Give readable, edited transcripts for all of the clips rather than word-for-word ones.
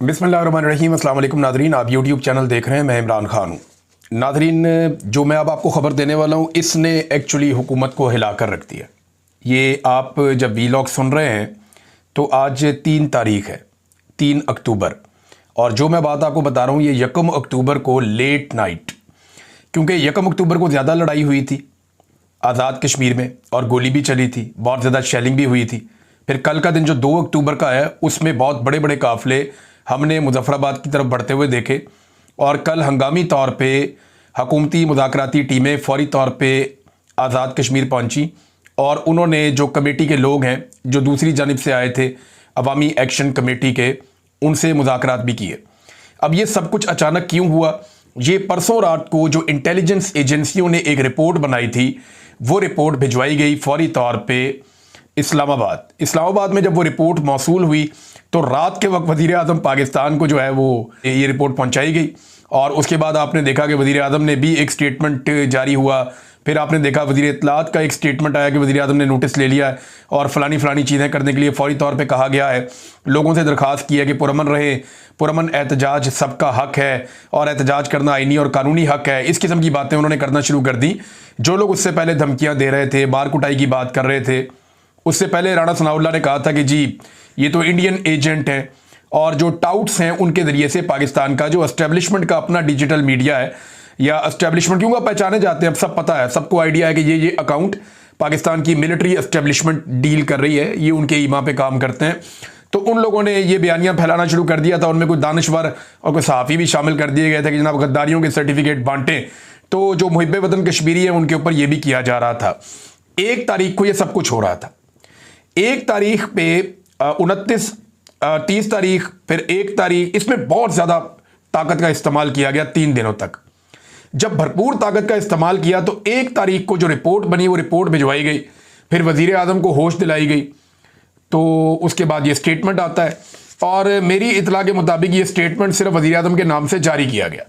बिस्मिल्लाहिर्रहमानिर्रहीम। अस्सलाम वालेकुम नादरीन, आप यूट्यूब चैनल देख रहे हैं, मैं इमरान खान हूँ। नादरीन, जो मैं अब आपको ख़बर देने वाला हूँ इसने एक्चुअली हुकूमत को हिला कर रख दिया। ये आप जब वीलॉग सुन रहे हैं तो आज 3 तारीख है, 3 अक्टूबर, और जो मैं बात आपको बता रहा हूँ ये 1 अक्टूबर को लेट नाइट, क्योंकि 1 अक्टूबर को ज़्यादा लड़ाई हुई थी आज़ाद कश्मीर में और गोली भी चली थी, बहुत ज़्यादा शेलिंग भी हुई थी। फिर कल का दिन जो 2 अक्टूबर का है उसमें बहुत बड़े बड़े काफ़िले हमने मुजफ्फराबाद की तरफ बढ़ते हुए देखे, और कल हंगामी तौर पे हकूमती मुज़ाकराती टीमें फौरी तौर पे आज़ाद कश्मीर पहुंची और उन्होंने जो कमेटी के लोग हैं जो दूसरी जानिब से आए थे अवामी एक्शन कमेटी के, उनसे मुज़ाकरात भी किए। अब ये सब कुछ अचानक क्यों हुआ? ये परसों रात को जो इंटेलिजेंस एजेंसियों ने एक रिपोर्ट बनाई थी वो रिपोर्ट भिजवाई गई फौरी तौर पे इस्लामाबाद में। जब वो रिपोर्ट मौसूल हुई तो रात के वक्त वज़ीर आज़म पाकिस्तान को जो है वो ये रिपोर्ट पहुंचाई गई, और उसके बाद आपने देखा कि वज़ीर आज़म ने भी एक स्टेटमेंट जारी हुआ। फिर आपने देखा वज़ीर इत्तलात का एक स्टेटमेंट आया कि वज़ीर आज़म ने नोटिस ले लिया है और फलानी चीज़ें करने के लिए फौरी तौर पे कहा गया है। लोगों से दरख्वास्त की है कि पुरअमन रहे, पुरअमन एहतजाज सबका हक है और एहतजाज करना आईनी और कानूनी हक है। इस किस्म की बातें उन्होंने करना शुरू कर दी। जो लोग उससे पहले धमकियाँ दे रहे थे, मार कुटाई की बात कर रहे थे, उससे पहले राणा सनाउल्लाह ने कहा था कि जी ये तो इंडियन एजेंट हैं, और जो टाउट्स हैं उनके ज़रिए से पाकिस्तान का जो एस्टेब्लिशमेंट का अपना डिजिटल मीडिया है, या एस्टेब्लिशमेंट क्यों पहचाने जाते हैं, अब सब पता है, सबको आइडिया है कि ये अकाउंट पाकिस्तान की मिलिट्री एस्टेब्लिशमेंट डील कर रही है, ये उनके ईमा पे काम करते हैं। तो उन लोगों ने ये बयानियां फैलाना शुरू कर दिया था। उनमें कुछ दानिश्वर और कुछ सहाफ़ी भी शामिल कर दिए गए थे कि जनाब गद्दारियों के सर्टिफिकेट बांटें। तो जो मुहिब्बे वतन कश्मीरी है उनके ऊपर यह भी किया जा रहा था। 1 तारीख को यह सब कुछ हो रहा था। 1 तारीख पे 29, 30 तारीख, फिर 1 तारीख, इसमें बहुत ज़्यादा ताकत का इस्तेमाल किया गया 3 दिनों तक। जब भरपूर ताकत का इस्तेमाल किया तो 1 तारीख को जो रिपोर्ट बनी वो रिपोर्ट भिजवाई गई, फिर वज़ीर आज़म को होश दिलाई गई। तो उसके बाद ये स्टेटमेंट आता है, और मेरी इतला के मुताबिक ये स्टेटमेंट सिर्फ वज़ीर आज़म के नाम से जारी किया गया।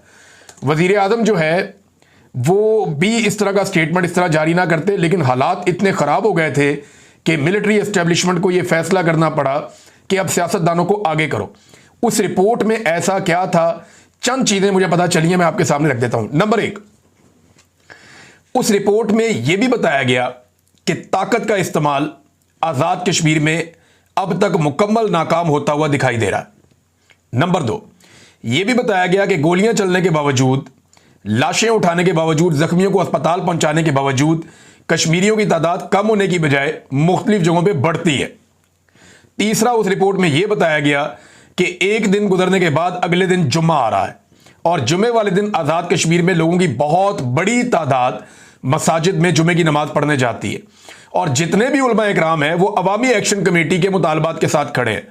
वज़ीर आज़म जो है वो भी इस तरह का स्टेटमेंट इस तरह जारी ना करते, लेकिन हालात इतने ख़राब हो गए थे कि मिलिट्री एस्टेब्लिशमेंट को यह फैसला करना पड़ा कि अब सियासतदानों को आगे करो। उस रिपोर्ट में ऐसा क्या था, चंद चीजें मुझे पता चली हैं, मैं आपके सामने रख देता हूं। नंबर 1, उस रिपोर्ट में यह भी बताया गया कि ताकत का इस्तेमाल आजाद कश्मीर में अब तक मुकम्मल नाकाम होता हुआ दिखाई दे रहा है। नंबर 2, यह भी बताया गया कि गोलियां चलने के बावजूद, लाशें उठाने के बावजूद, जख्मियों को अस्पताल पहुंचाने के बावजूद कश्मीरियों की तादाद कम होने की बजाय मुख्तलिफ जगहों पे बढ़ती है। तीसरा, उस रिपोर्ट में यह बताया गया कि 1 दिन गुजरने के बाद अगले दिन जुम्मा आ रहा है, और जुम्मे वाले दिन आज़ाद कश्मीर में लोगों की बहुत बड़ी तादाद मसाजिद में जुम्मे की नमाज पढ़ने जाती है, और जितने भी उलमा इकराम हैं वो अवामी एक्शन कमेटी के मुतालबात के साथ खड़े हैं।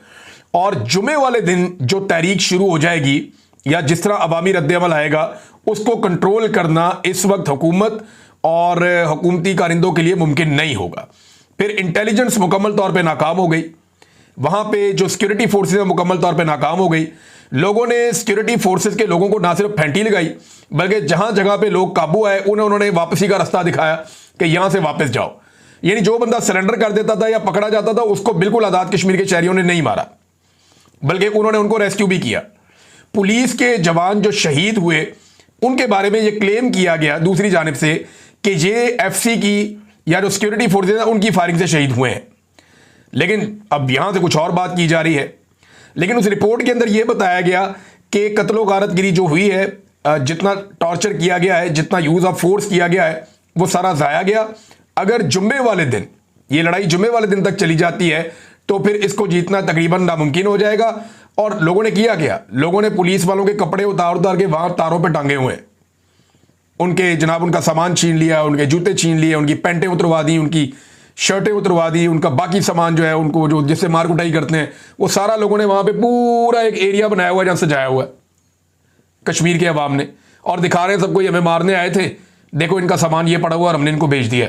और जुम्मे वाले दिन जो तहरीक शुरू हो जाएगी या जिस तरह अवामी रद्द-ए-अमल आएगा उसको कंट्रोल करना इस वक्त हुकूमत और हुकूमती कारिंदों के लिए मुमकिन नहीं होगा। फिर इंटेलिजेंस मुकम्मल तौर पे नाकाम हो गई, वहां पे जो सिक्योरिटी फोर्सेज मुकम्मल तौर पे नाकाम हो गई। लोगों ने सिक्योरिटी फोर्सेज के लोगों को ना सिर्फ फेंटी लगाई, बल्कि जहां जगह पे लोग काबू आए उन्होंने वापसी का रास्ता दिखाया कि यहां से वापस जाओ। यानी जो बंदा सरेंडर कर देता था या पकड़ा जाता था उसको बिल्कुल आज़ाद कश्मीर के शहरियों ने नहीं मारा, बल्कि उन्होंने उनको रेस्क्यू भी किया। पुलिस के जवान जो शहीद हुए उनके बारे में यह क्लेम किया गया दूसरी जानिब से कि ये एफसी की या जो सिक्योरिटी फोर्सेज हैं उनकी फायरिंग से शहीद हुए हैं। लेकिन अब यहां से कुछ और बात की जा रही है। लेकिन उस रिपोर्ट के अंदर यह बताया गया कि कत्लो गारतगिरी जो हुई है, जितना टॉर्चर किया गया है, जितना यूज ऑफ फोर्स किया गया है, वो सारा जाया गया। अगर जुम्मे वाले दिन, ये लड़ाई जुम्मे वाले दिन तक चली जाती है तो फिर इसको जीतना तकरीबन नामुमकिन हो जाएगा। और लोगों ने किया क्या, लोगों ने पुलिस वालों के कपड़े उतार उतार के वहां तारों पर टांगे हुए हैं, उनके जनाब उनका सामान छीन लिया, उनके जूते छीन लिए, उनकी पैंटें उतरवा दी, उनकी शर्टें उतरवा दी, उनका बाकी सामान जो है उनको जो जिससे मार कुटाई करते हैं वो सारा लोगों ने वहां पे पूरा एक एरिया बनाया हुआ है जहां सजाया हुआ है कश्मीर के अवाम ने, और दिखा रहे हैं सबको ये हमें मारने आए थे, देखो इनका सामान ये पड़ा हुआ और हमने इनको भेज दिया।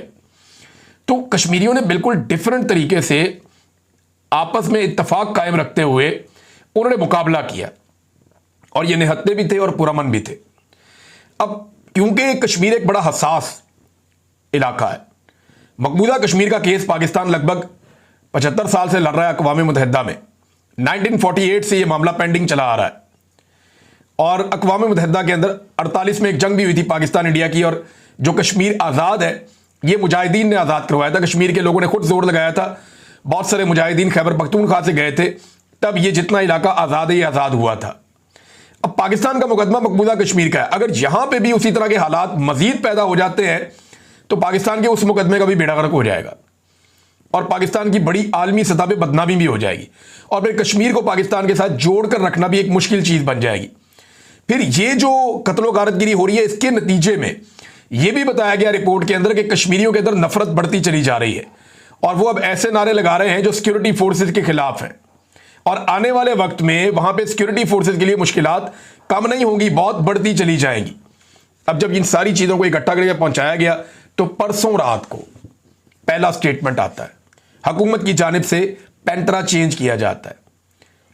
तो कश्मीरियों ने बिल्कुल डिफरेंट तरीके से आपस में इत्तफाक कायम रखते हुए उन्होंने मुकाबला किया, और ये निहत्ते भी थे और पुरअमन भी थे। अब क्योंकि कश्मीर एक बड़ा हसास इलाका है, मकबूजा कश्मीर का केस पाकिस्तान लगभग 75 साल से लड़ रहा है अक़वाम मुत्तहिदा में, 1948 से ये मामला पेंडिंग चला आ रहा है और अक़वाम मुत्तहिदा के अंदर 48 में एक जंग भी हुई थी पाकिस्तान इंडिया की, और जो कश्मीर आज़ाद है ये मुजाहिदीन ने आज़ाद करवाया था। कश्मीर के लोगों ने खुद जोर लगाया था, बहुत सारे मुजाहिदीन खैबर पख्तूनख्वा से गए थे, तब ये जितना इलाका आज़ाद है ये आज़ाद हुआ था। अब पाकिस्तान का मुकदमा मकबूजा कश्मीर का है, अगर यहां पे भी उसी तरह के हालात मजीद पैदा हो जाते हैं तो पाकिस्तान के उस मुकदमे का भी बेड़ा गर्क हो जाएगा और पाकिस्तान की बड़ी आलमी सतह पे बदनामी भी हो जाएगी और फिर कश्मीर को पाकिस्तान के साथ जोड़कर रखना भी एक मुश्किल चीज बन जाएगी। फिर ये जो कत्लो गारतगिरी हो रही है इसके नतीजे में यह भी बताया गया रिपोर्ट के अंदर कि कश्मीरियों के अंदर नफरत बढ़ती चली जा रही है और वो अब ऐसे नारे लगा रहे हैं जो सिक्योरिटी फोर्सेज के खिलाफ हैं और आने वाले वक्त में वहां पे सिक्योरिटी फोर्सेज के लिए मुश्किलात कम नहीं होंगी, बहुत बढ़ती चली जाएंगी। अब जब इन सारी चीजों को इकट्ठा करके पहुंचाया गया तो परसों रात को पहला स्टेटमेंट आता है, हुकूमत की जानिब से पैंतरा चेंज किया जाता है।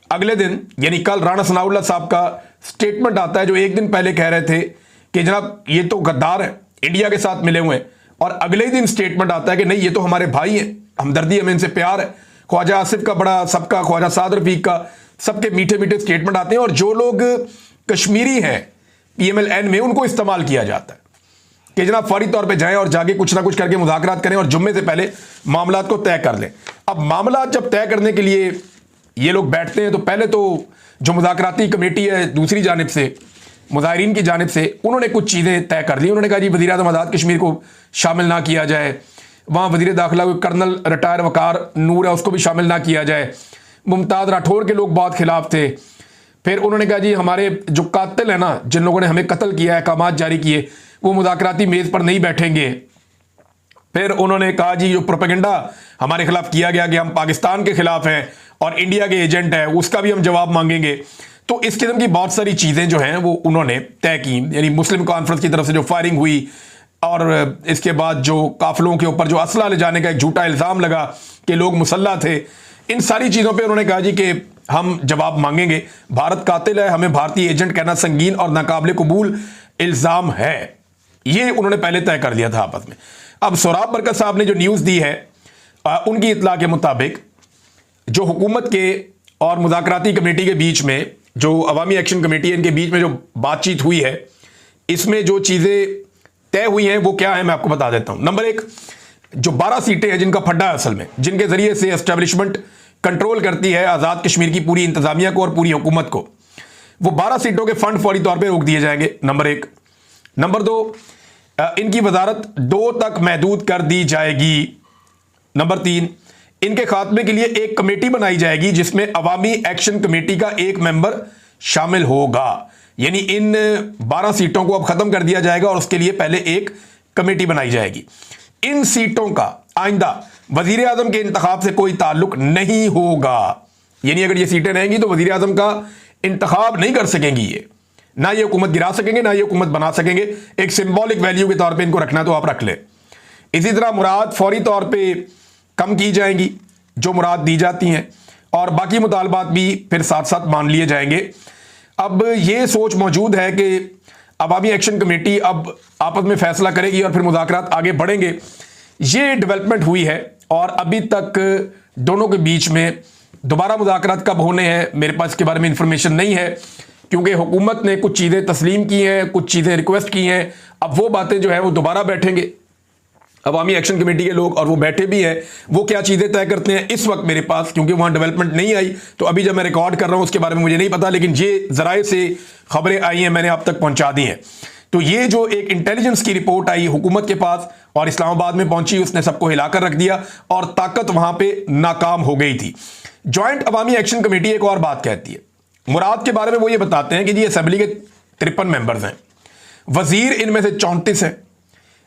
अगले दिन यानी कल राणा सनाउल्लाह साहब का स्टेटमेंट आता है जो एक दिन पहले कह रहे थे कि जनाब ये तो गद्दार है, इंडिया के साथ मिले हुए हैं, और अगले दिन स्टेटमेंट आता है कि नहीं ये तो हमारे भाई हैं, हमदर्दी हमें इनसे प्यार है। ख्वाजा आसिफ का बड़ा, सबका, ख्वाजा साद रफीक का, सबके मीठे मीठे स्टेटमेंट आते हैं और जो लोग कश्मीरी हैं PMLN में उनको इस्तेमाल किया जाता है कि जनाब फौरी तौर पे जाएं और जाके कुछ ना कुछ करके मुज़ाकरात करें और जुम्मे से पहले मामला को तय कर लें। अब मामला जब तय करने के लिए ये लोग बैठते हैं तो पहले तो जो मुज़ाकराती कमेटी है दूसरी जानिब से, मुज़ाहिरीन की जानिब से, उन्होंने कुछ चीज़ें तय कर ली। उन्होंने कहा जी वज़ीर आज़म आज़ाद कश्मीर को शामिल ना किया जाए, वहाँ वज़ीर दाखिला कर्नल रिटायर वकार नूर है उसको भी शामिल ना किया जाए, मुमताज़ राठौर के लोग बहुत खिलाफ थे। फिर उन्होंने कहा जी हमारे जो कातिल है ना, जिन लोगों ने हमें कत्ल किया है, अहकामात जारी किए, वो मुज़ाकराती मेज़ पर नहीं बैठेंगे। फिर उन्होंने कहा जी जो प्रोपेगेंडा हमारे खिलाफ किया गया कि हम पाकिस्तान के खिलाफ हैं और इंडिया के एजेंट हैं, उसका भी हम जवाब मांगेंगे। तो इस किस्म की बहुत सारी चीज़ें जो हैं वो उन्होंने तय की। यानी मुस्लिम कॉन्फ्रेंस की तरफ से जो फायरिंग हुई और इसके बाद जो काफिलों के ऊपर जो असला ले जाने का एक झूठा इल्ज़ाम लगा कि लोग मुसल्ला थे, इन सारी चीज़ों पे उन्होंने कहा जी कि हम जवाब मांगेंगे, भारत कातिल है, हमें भारतीय एजेंट कहना संगीन और नाकाबिले कबूल इल्ज़ाम है। ये उन्होंने पहले तय कर दिया था आपस में। अब सोराब बरकत साहब ने जो न्यूज़ दी है उनकी इत्तला के मुताबिक जो हुकूमत के और मुज़ाकराती कमेटी के बीच में, जो अवामी एक्शन कमेटी है, इनके बीच में जो बातचीत हुई है, इसमें जो चीज़ें तय हुई हैं वो क्या है मैं आपको बता देता हूं। नंबर एक, जो 12 सीटें हैं जिनका फड्डा है असल में, जिनके जरिए से एस्टेब्लिशमेंट कंट्रोल करती है आज़ाद कश्मीर की पूरी इंतजामिया को और पूरी हुकूमत को, वो 12 सीटों के फंड फौरी तौर पर रोक दिए जाएंगे, नंबर एक। नंबर दो, इनकी वजारत 2 तक महदूद कर दी जाएगी। नंबर 3, इनके खात्मे के लिए एक कमेटी बनाई जाएगी जिसमें अवामी एक्शन कमेटी का एक मेंबर शामिल होगा। यानी इन 12 सीटों को अब खत्म कर दिया जाएगा और उसके लिए पहले एक कमेटी बनाई जाएगी। इन सीटों का आइंदा वजीर आजम के इंतखाब से कोई ताल्लुक नहीं होगा। यानी अगर ये सीटें रहेंगी तो वजीर आजम का इंतखाब नहीं कर सकेंगी, ये ना ये हुकूमत गिरा सकेंगे ना ये हुकूमत बना सकेंगे। एक सिंबॉलिक वैल्यू के तौर पे इनको रखना तो आप रख लें। इसी तरह मुराद फौरी तौर पे कम की जाएंगी जो मुराद दी जाती हैं और बाकी मुतालबात भी फिर साथ साथ मान लिए जाएंगे। अब ये सोच मौजूद है कि अवामी एक्शन कमेटी अब आपस में फैसला करेगी और फिर मुज़ाकरात आगे बढ़ेंगे। ये डेवलपमेंट हुई है और अभी तक दोनों के बीच में दोबारा मुज़ाकरात कब होने हैं मेरे पास इसके बारे में इंफॉर्मेशन नहीं है, क्योंकि हुकूमत ने कुछ चीज़ें तस्लीम की हैं, कुछ चीज़ें रिक्वेस्ट की हैं। अब वो बातें जो है वो दोबारा बैठेंगे अवामी एक्शन कमेटी के लोग और वो बैठे भी हैं। वो क्या चीज़ें तय करते हैं इस वक्त मेरे पास, क्योंकि वहाँ डेवलपमेंट नहीं आई, तो अभी जब मैं रिकॉर्ड कर रहा हूँ उसके बारे में मुझे नहीं पता, लेकिन ये ज़राए से खबरें आई हैं, मैंने आप तक पहुँचा दी हैं। तो ये जो एक इंटेलिजेंस की रिपोर्ट आई हुकूमत के पास और इस्लामाबाद में पहुंची, उसने सबको हिलाकर रख दिया और ताकत वहां पे नाकाम हो गई थी। ज्वाइंट अवामी एक्शन कमेटी एक और बात कहती है मुराद के बारे में, वो ये बताते हैं कि जी असेंबली के 53 मेंबर्स हैं, वजीर इनमें से 34 हैं,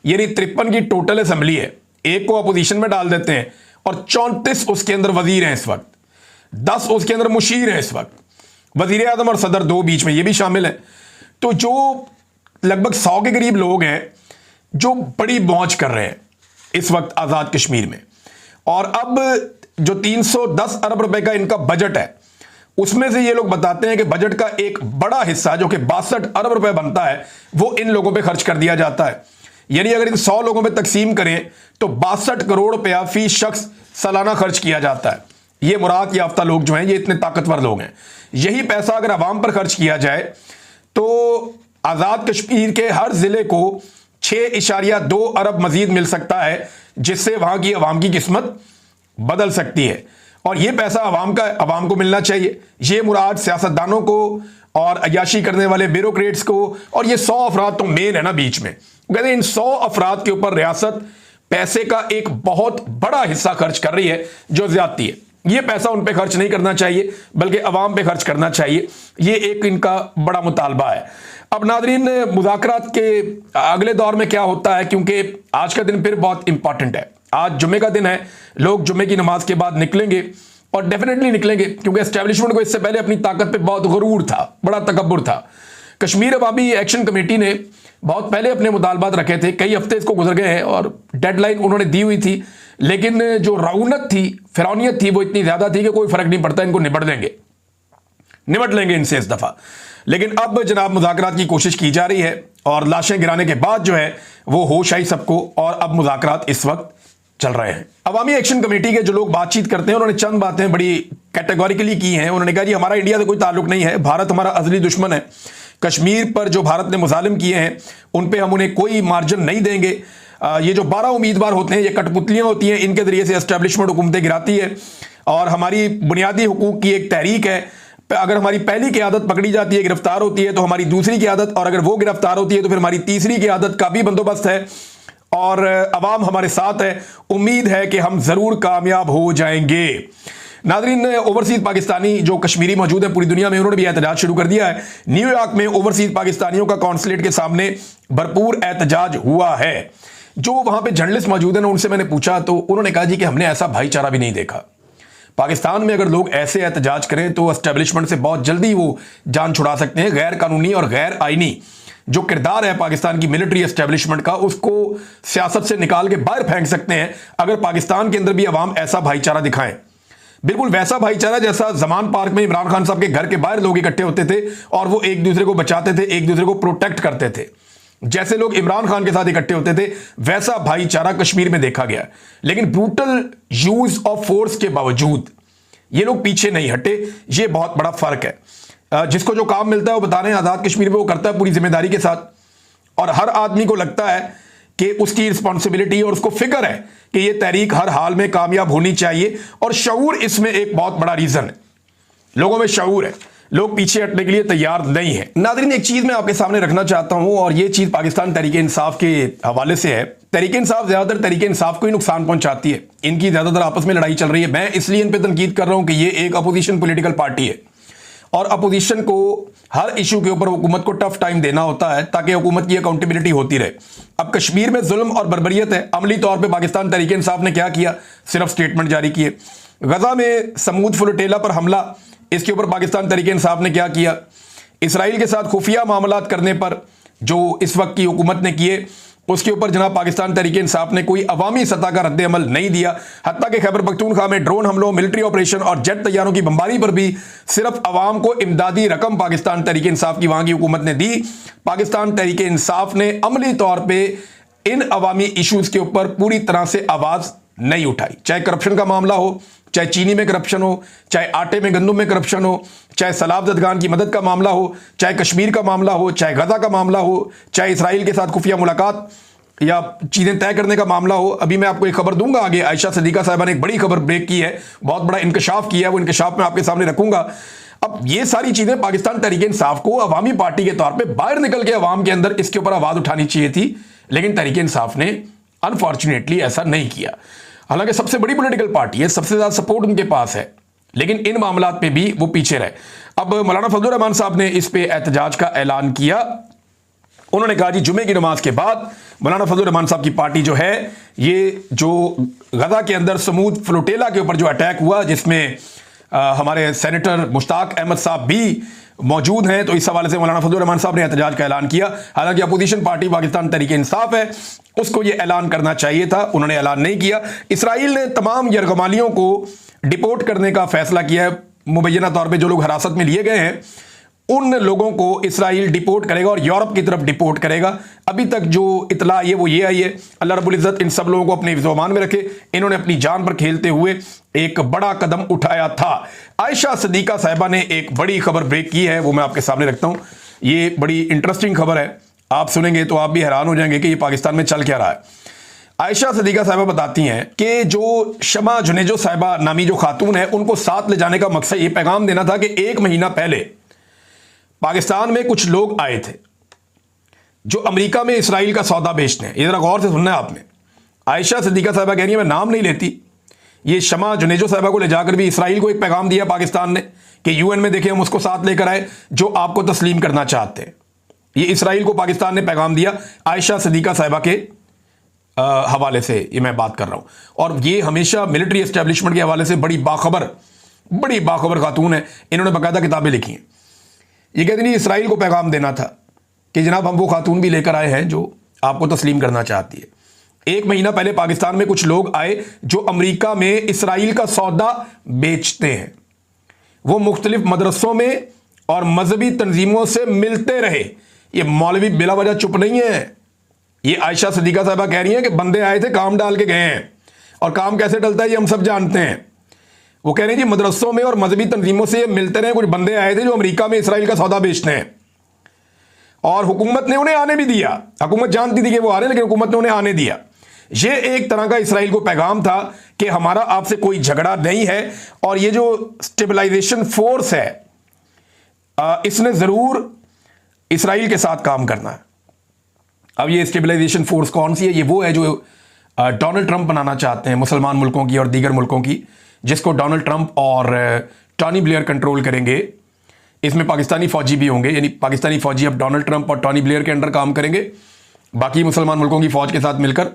यानी 53 की टोटल असेंबली है। एक को अपोजिशन में डाल देते हैं और 34 उसके अंदर वजीर हैं इस वक्त, 10 उसके अंदर मुशीर हैं इस वक्त, वजीर आजम और सदर 2 बीच में ये भी शामिल है। तो जो लगभग 100 के करीब लोग हैं जो बड़ी मौज कर रहे हैं इस वक्त आज़ाद कश्मीर में। और अब जो 310 अरब रुपए का इनका बजट है उसमें से ये लोग बताते हैं कि बजट का एक बड़ा हिस्सा जो कि 62 अरब रुपए बनता है वो इन लोगों पे खर्च कर दिया जाता है। यानी अगर इन 100 लोगों पे तकसीम करें तो 62 करोड़ रुपया फी शख्स सालाना खर्च किया जाता है। ये मुराद याफ्ता लोग जो हैं, ये इतने ताकतवर लोग हैं। यही पैसा अगर अवाम पर खर्च किया जाए तो आज़ाद कश्मीर के हर जिले को 6.2 अरब मजीद मिल सकता है, जिससे वहां की अवाम की किस्मत बदल सकती है। और ये पैसा अवाम को मिलना चाहिए। ये मुराद सियासतदानों को और अय्याशी करने वाले ब्यूरोक्रेट्स को, और ये 100 अफराद तो मेन है ना बीच में, कहते हैं इन 100 अफराद के ऊपर रियासत पैसे का एक बहुत बड़ा हिस्सा खर्च कर रही है, जो ज्यादती है। ये पैसा उन पे खर्च नहीं करना चाहिए, बल्कि अवाम पे खर्च करना चाहिए। ये एक इनका बड़ा मुतालबा है। अब नादरीन, मुज़ाकरात के अगले दौर में क्या होता है, क्योंकि आज का दिन फिर बहुत इंपॉर्टेंट है। आज जुम्मे का दिन है, लोग जुम्मे की नमाज के बाद निकलेंगे, और डेफिनेटली निकलेंगे, क्योंकि एस्टेब्लिशमेंट को इससे पहले अपनी ताकत पे बहुत गुरूर था, बड़ा तकब्बुर था। कश्मीर अवामी एक्शन कमेटी ने बहुत पहले अपने मुतालबात रखे थे, कई हफ्ते इसको गुजर गए हैं और डेडलाइन उन्होंने दी हुई थी, लेकिन जो रऊनत थी, फिरौनियत थी, वो इतनी ज्यादा थी कि कोई फर्क नहीं पड़ता, इनको निपट लेंगे इनसे इस दफा। लेकिन अब जनाब मुज़ाकरात की कोशिश की जा रही है, और लाशें गिराने के बाद जो है वो होश आई सबको, और अब मुज़ाकरात इस वक्त चल रहे हैं। अवामी एक्शन कमेटी के जो लोग बातचीत करते हैं, उन्होंने चंद बातें बड़ी कैटेगोरिकली की हैं। उन्होंने कहा जी हमारा इंडिया से कोई ताल्लुक नहीं है, भारत हमारा अज़ली दुश्मन है, कश्मीर पर जो भारत ने मुजालिम किए हैं उन पे हम उन्हें कोई मार्जिन नहीं देंगे। ये जो 12 उम्मीदवार होते हैं, ये कठपुतलियां होती हैं, इनके जरिए से एस्टेब्लिशमेंट हुकूमतें गिराती है, और हमारी बुनियादी हुकूक की एक तहरीक है। अगर हमारी पहली क़यादत पकड़ी जाती है, गिरफ्तार होती है, तो हमारी दूसरी क़यादत, और अगर वो गिरफ्तार होती है तो फिर हमारी तीसरी क़यादत का भी बंदोबस्त है, और अवाम हमारे साथ है। उम्मीद है कि हम जरूर कामयाब हो जाएंगे। नाज़रीन, ओवरसीज पाकिस्तानी जो कश्मीरी मौजूद है पूरी दुनिया में, उन्होंने भी एहतजाज शुरू कर दिया है। न्यूयॉर्क में ओवरसीज पाकिस्तानियों का कॉन्सुलेट के सामने भरपूर एहतजाज हुआ है। जो वहां पे जर्नलिस्ट मौजूद है ना, उनसे मैंने पूछा तो उन्होंने कहा जी कि हमने ऐसा भाईचारा भी नहीं देखा। पाकिस्तान में अगर लोग ऐसे एहतजाज करें तो एस्टेब्लिशमेंट से बहुत जल्दी वो जान छुड़ा सकते हैं। गैर कानूनी और गैर आईनी जो किरदार है पाकिस्तान की मिलिट्री एस्टेब्लिशमेंट का, उसको सियासत से निकाल के बाहर फेंक सकते हैं अगर पाकिस्तान के अंदर भी अवाम ऐसा भाईचारा दिखाएं। बिल्कुल वैसा भाईचारा जैसा जमान पार्क में इमरान खान साहब के घर के बाहर लोग इकट्ठे होते थे और वो एक दूसरे को बचाते थे, एक दूसरे को प्रोटेक्ट करते थे। जैसे लोग इमरान खान के साथ इकट्ठे होते थे, वैसा भाईचारा कश्मीर में देखा गया। लेकिन ब्रूटल यूज ऑफ फोर्स के बावजूद ये लोग पीछे नहीं हटे। ये बहुत बड़ा फर्क है। जिसको जो काम मिलता है वो बता रहे हैं आजाद कश्मीर में वो करता है पूरी जिम्मेदारी के साथ, और हर आदमी को लगता है कि उसकी रिस्पॉन्सिबिलिटी और उसको फिक्र है कि ये तहरीक हर हाल में कामयाब होनी चाहिए। और शऊर इसमें एक बहुत बड़ा रीजन है। लोगों में शऊर है, लोग पीछे हटने के लिए तैयार नहीं है। नाज़रीन, एक चीज मैं आपके सामने रखना चाहता हूं, और ये चीज पाकिस्तान तहरीक इंसाफ के हवाले से है। तहरीक इंसाफ ज्यादातर तहरीक इंसाफ को ही नुकसान पहुंचाती है। इनकी ज्यादातर आपस में लड़ाई चल रही है। मैं इसलिए इन पर तनकीद कर रहा हूं कि ये एक अपोजिशन पॉलिटिकल पार्टी है, और अपोजिशन को हर इशू के ऊपर हुकूमत को टफ टाइम देना होता है ताकि हुकूमत की अकाउंटेबिलिटी होती रहे। अब कश्मीर में जुल्म और बर्बरियत है। अमली तौर पे पाकिस्तान तहरीक इंसाफ ने क्या किया? सिर्फ स्टेटमेंट जारी किए। गजा में समूद फ्लोटेला पर हमला, इसके ऊपर पाकिस्तान तहरीक इंसाफ ने क्या किया? इसराइल के साथ खुफिया मामलात करने पर जो इस वक्त की हुकूमत ने किए, उसके ऊपर जनाब पाकिस्तान तहरीक इंसाफ ने कोई अवामी सतह का रद्द अमल नहीं दिया। हत्ता कि खैबर पख्तूनख्वा में ड्रोन हमलों, मिलिट्री ऑपरेशन और जेट तैयारों की बमबारी पर भी सिर्फ अवाम को इमदादी रकम पाकिस्तान तहरीक इंसाफ की वहां की हुकूमत ने दी। पाकिस्तान तहरीक इंसाफ ने अमली तौर पर इन अवामी इशूज के ऊपर पूरी तरह से आवाज नहीं उठाई। चाहे करप्शन का मामला हो, चाहे चीनी में करप्शन हो, चाहे आटे में गंदुम में करप्शन हो, चाहे सलाब जदगान की मदद का मामला हो, चाहे कश्मीर का मामला हो, चाहे गजा का मामला हो, चाहे इसराइल के साथ खुफिया मुलाकात या चीजें तय करने का मामला हो। अभी मैं आपको एक खबर दूंगा आगे, आयशा सदीका साहिबा ने एक बड़ी खबर ब्रेक की है, बहुत बड़ा इंकशाफ किया है, वो इंकशाफ मैं आपके सामने रखूंगा। अब ये सारी चीजें पाकिस्तान तहरीक इंसाफ को अवामी पार्टी के तौर पर बाहर निकल के अवाम के अंदर इसके ऊपर आवाज उठानी चाहिए थी, लेकिन तहरीक इंसाफ ने अनफॉर्चुनेटली ऐसा नहीं किया। हालांकि सबसे बड़ी पॉलिटिकल पार्टी है, सबसे ज्यादा सपोर्ट उनके पास है, लेकिन इन मामलात पे भी वो पीछे रहे। अब मौलाना फजलुर रहमान साहब ने इस पे एहतजाज का ऐलान किया। उन्होंने कहा जी जुमे की नमाज के बाद मौलाना फजलुर रहमान साहब की पार्टी जो है, ये जो गजा के अंदर समूद फ्लोटेला के ऊपर जो अटैक हुआ, जिसमें हमारे सेनेटर मुश्ताक अहमद साहब भी मौजूद हैं, तो इस हवाले से मौलाना फजलुर रहमान साहब ने एहतजाज का ऐलान किया। हालांकि अपोजिशन पार्टी पाकिस्तान तहरीक इंसाफ है, उसको यह ऐलान करना चाहिए था, उन्होंने ऐलान नहीं किया। इसराइल ने तमाम यरगमालियों को डिपोर्ट करने का फैसला किया है। मुबैना तौर पे जो लोग हिरासत में लिए गए हैं उन लोगों को इसराइल डिपोर्ट करेगा और यूरोप की तरफ डिपोर्ट करेगा। अभी तक जो इतला आई है वो ये आई है, अल्लाह रब्बुल इज़्ज़त इन सब लोगों को अपने ज़ुबान में रखे। इन्होंने अपनी जान पर खेलते हुए एक बड़ा कदम उठाया था। आयशा सिद्दीक़ा साहिबा ने एक बड़ी खबर ब्रेक की है, वो मैं आपके सामने रखता हूं। ये बड़ी इंटरेस्टिंग खबर है, आप सुनेंगे तो आप भी हैरान हो जाएंगे कि ये पाकिस्तान में चल क्या रहा है। आयशा सिद्दीक़ा साहिबा बताती हैं कि जो शमा जुनेजो साहिबा नामी जो खातून है, उनको साथ ले जाने का मकसद ये पैगाम देना था कि 1 महीना पहले पाकिस्तान में कुछ लोग आए थे जो अमेरिका में इसराइल का सौदा बेचते हैं। ये जरा गौर से सुनना है आपने। आयशा सिद्दीक़ा साहिबा कह रही है, मैं नाम नहीं लेती, ये शमा जुनेजो साहिबा को ले जाकर भी इसराइल को एक पैगाम दिया पाकिस्तान ने कि यूएन में देखें हम उसको साथ लेकर आए जो आपको तस्लीम करना चाहते हैं। ये इसराइल को पाकिस्तान ने पैगाम दिया, आयशा सिद्दीक़ा साहिबा के हवाले से ये मैं बात कर रहा हूं। और ये हमेशा मिलिट्री एस्टेब्लिशमेंट के हवाले से बड़ी बाखबर खातून है, इन्होंने बाकायदा किताबें लिखी हैं। ये कहते नहीं, इसराइल को पैगाम देना था कि जनाब हम वो खातून भी लेकर आए हैं जो आपको तस्लीम करना चाहती है। 1 महीना पहले पाकिस्तान में कुछ लोग आए जो अमेरिका में इसराइल का सौदा बेचते हैं। वो मुख्तलिफ मदरसों में और मजहबी तंजीमों से मिलते रहे। ये मौलवी बिला वजह चुप नहीं है। ये आयशा सिद्दीक़ा साहिबा कह रही हैं कि बंदे आए थे, काम डाल के गए हैं, और काम कैसे डलता है ये हम सब जानते हैं। वो कह रहे हैं जी मदरसों में और मजहबी तंजीमों से मिलते रहे। कुछ बंदे आए थे जो अमेरिका में इसराइल का सौदा बेचते हैं और हुकूमत ने उन्हें आने भी दिया। हुकूमत जानती थी कि वो आ रहे हैं, लेकिन हुकूमत ने उन्हें आने दिया। ये एक तरह का इसराइल को पैगाम था कि हमारा आपसे कोई झगड़ा नहीं है और ये जो स्टेबलाइजेशन फोर्स है इसने जरूर इसराइल के साथ काम करना है। अब ये स्टेबलाइजेशन फोर्स कौन सी है? ये वो है जो डोनाल्ड ट्रंप बनाना चाहते हैं मुसलमान मुल्कों की और दीगर मुल्कों की, जिसको डोनाल्ड ट्रंप और टॉनी ब्लेयर कंट्रोल करेंगे। इसमें पाकिस्तानी फौजी भी होंगे, यानी पाकिस्तानी फौजी अब डोनाल्ड ट्रंप और टॉनी ब्लेयर के अंडर काम करेंगे, बाकी मुसलमान मुल्कों की फौज के साथ मिलकर।